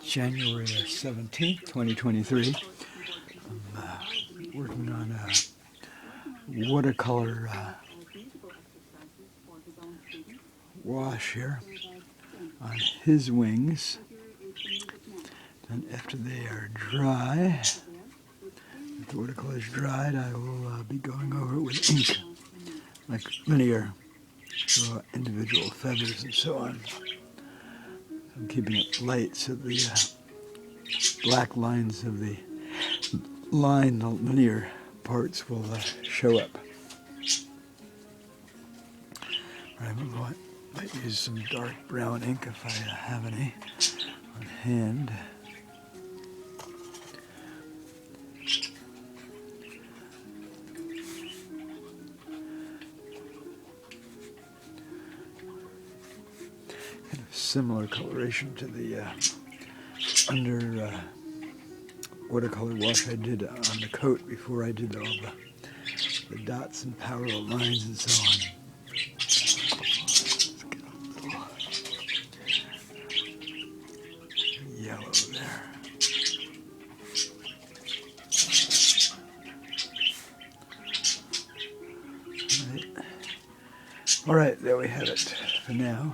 January 17th, 2023. I'm working on a watercolor wash here on his wings. And after they are dry, if the watercolor is dried, I will be going over it with ink, like linear, draw individual feathers and so on. I'm keeping it light so the black lines of the linear parts will show up. I might use some dark brown ink if I have any on hand. Kind of similar coloration to the watercolor wash I did on the coat before I did all the dots and parallel lines and so on. Let's get a little yellow there. All right, there we have it for now.